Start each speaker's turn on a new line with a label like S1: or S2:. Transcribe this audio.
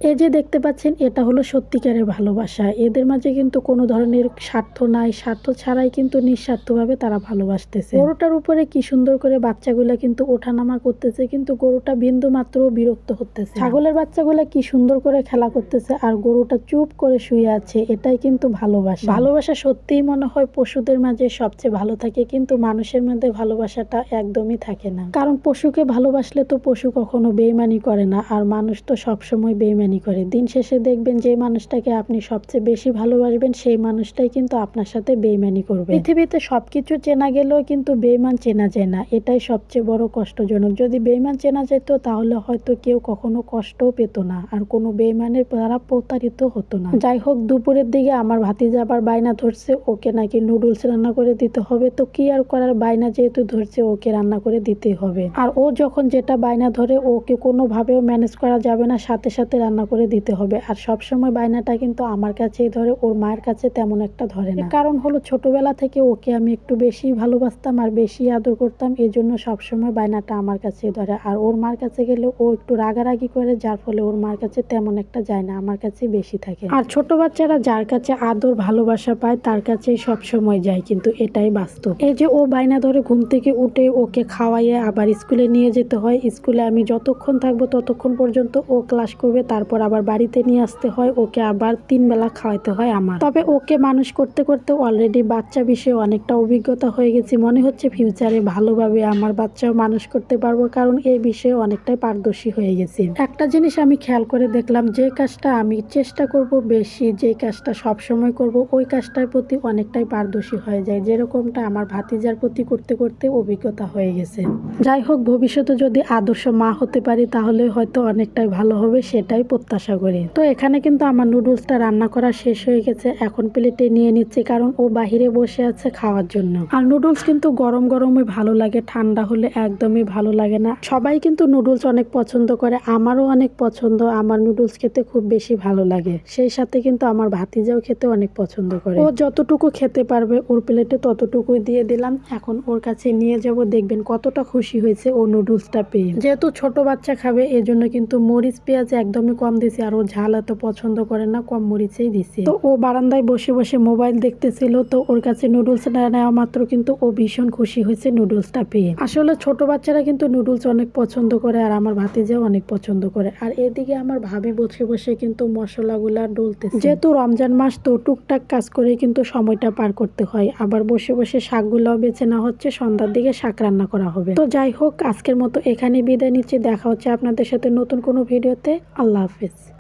S1: এই যে দেখতে পাচ্ছেন এটা হলো সত্যিকারের ভালোবাসা। এদের মাঝে কিন্তু কোনো ধরনের স্বার্থ নাই, স্বার্থ ছাড়াই কিন্তু নিঃস্বার্থভাবে তারা ভালোবাসতেছে। গরুটার উপরে কি সুন্দর করে বাচ্চাগুলা কিন্তু ওঠানামা করতেছে, কিন্তু গরুটা বিন্দু মাত্র বিরক্ত হতেছে। ছাগলের বাচ্চাগুলা কি সুন্দর করে খেলা করতেছে আর গরুটা চুপ করে শুয়ে আছে। এটাই কিন্তু ভালোবাসা। ভালোবাসা সত্যিই মনে হয় পশুদের মাঝে সবচেয়ে ভালো থাকে, কিন্তু মানুষের মধ্যে ভালোবাসাটা একদমই থাকে না। কারণ পশুকে ভালোবাসলে তো পশু কখনো বেইমানি করে না, আর মানুষ তো সবসময় বেইমানি করে। দিন শেষে দেখবেন যে মানুষটাকে আপনি সবচেয়ে বেশি ভালোবাসবেন সেই মানুষটাই কিন্তু আপনার সাথে বেইমানি করবে। পৃথিবীতে সবকিছু চেনা গেলেও কিন্তু বেইমান চেনা যায় না, এটাই সবচেয়ে বড় কষ্টজনক। যদি বেইমান চেনা যেত তাহলে হয়তো কেউ কখনো কষ্টও পেত না, আর কোনো বেইমানের দ্বারা প্রতারিত হতো না। যাই হোক, দুপুরের দিকে আমার ভাতিজা আবার বায়না ধরছে ওকে নাকি নুডলস রান্না করে দিতে হবে। তো কি আর করার, বায়না যেহেতু ধরছে ওকে রান্না করে দিতে হবে। আর ও যখন যেটা বায়না ধরে ওকে কোনোভাবেও ম্যানেজ করা যাবে না, সাথে সাথে রান্না করে দিতে হবে। আর সবসময় বায়নাটা কিন্তু আমার কাছেই ধরে, ওর মায়ের কাছে তেমন একটা ধরে না। কারণ হলো ছোটবেলা থেকে ওকে আমি একটু বেশি ভালোবাসতাম আর বেশি আদর করতাম, এই জন্য সবসময় বায়নাটা আমার কাছেই ধরে। আর ওর মার কাছে গেলে ও একটু রাগারাগি করে, যার ফলে ওর মার কাছে তেমন একটা যায় না, আমার কাছে বেশি থাকে। আর ছোট বাচ্চারা যার কাছে আদর ভালোবাসা পায় তার কাছেই সবসময় যায়, কিন্তু এটাই বাস্তব। এই যে ও বায়না ধরে ঘুম থেকে উঠে ওকে খাওয়াইয়ে আবার স্কুলে নিয়ে যেতে হয়। স্কুলে আমি যতক্ষণ থাকবো ততক্ষণ পর্যন্ত ও ক্লাস করবে, তারপর আবার বাড়িতে নিয়ে আসতে হয়, ওকে আবার 3 বেলা খাওয়াইতে হয় আমার। তবে ওকে মানুষ করতে করতে অলরেডি বাচ্চা বিষয়ে অনেকটা অভিজ্ঞতা হয়ে গেছি। মনে হচ্ছে ফিউচারে ভালোভাবে আমার বাচ্চাও মানুষ করতে পারবো, কারণ এই বিষয়ে অনেকটাই পারদর্শী হয়ে গেছি। একটা জিনিস আমি খেয়াল করে দেখলাম, যে কাজটা আমি চেষ্টা করব বেশি, যে কাজটা সব সময় করব, ওই কাজটার প্রতি অনেকটাই পারদর্শী হয়ে যায়, যেরকমটা আমার ভাতিজার প্রতি করতে করতে অভিজ্ঞতা হয়ে গেছে। যাই হোক, ভবিষ্যতে যদি আদর্শ মা হতে পারি তাহলে হয়তো অনেকটাই ভালো হবে, সেটাই প্রত্যাশা করি। তো এখানে কিন্তু আমার নুডলসটা রান্না করা শেষ হয়ে গেছে, এখন প্লেটে নিয়ে নিচ্ছি, কারণ ও বাহিরে বসে আছে খাওয়ার জন্য। আর নুডলস কিন্তু গরম গরমই ভালো লাগে, ঠান্ডা হলে একদমই ভালো লাগে না। সবাই কিন্তু নুডলস অনেক পছন্দ করে, আমারও অনেক পছন্দ, আমার নুডলস খেতে খুব বেশি ভালো লাগে। সেই সাথে কিন্তু আমার ভাতিজাও খেতে অনেক পছন্দ করে। ও যতটুকু খেতে পারবে ওর প্লেটে ততটুকুই দিয়ে দিলাম। এখন ওর কাছে নিয়ে যাব, দেখবেন কতটা খুশি হয়েছে ও নুডলসটা পেয়ে। যেহেতু ছোট বাচ্চা খাবে এজন্য কিন্তু মরিচ পেঁয়াজ একদমই কম দিছি, আর ও ঝাল এত পছন্দ করে না, কম মরিচেই দিছি। তো ও বারান্দায় বসে বসে মোবাইল দেখতেছিল, তো ওর কাছে নুডলসটা নেওয়া মাত্র কিন্তু ও ভীষণ খুশি হয়েছে নুডলসটা পেয়ে। আসলে ছোট বাচ্চারা কিন্তু নুডলস অনেক পছন্দ করে, আর আমার ভাতিজাও অনেক পছন্দ করে। আর এদিকে আমার ভাবি বসে বসে কিন্তু মশলাগুলা ডলতেছে। যেহেতু রমজান মাস, তো টুকটাক কাজ করে কিন্তু সময়টা পার করতে হয়। আবার বসে বসে শাকগুলাও বেছে নেওয়া হচ্ছে, সন্ধ্যার দিকে শাক রান্না করা হবে। তো যাই হোক, আজকের মতো এখানে বিদায় নিচ্ছি। দেখা হচ্ছে আপনাদের সাথে নতুন কোনো ভিডিওতে। আল্লাহ হাফেজ।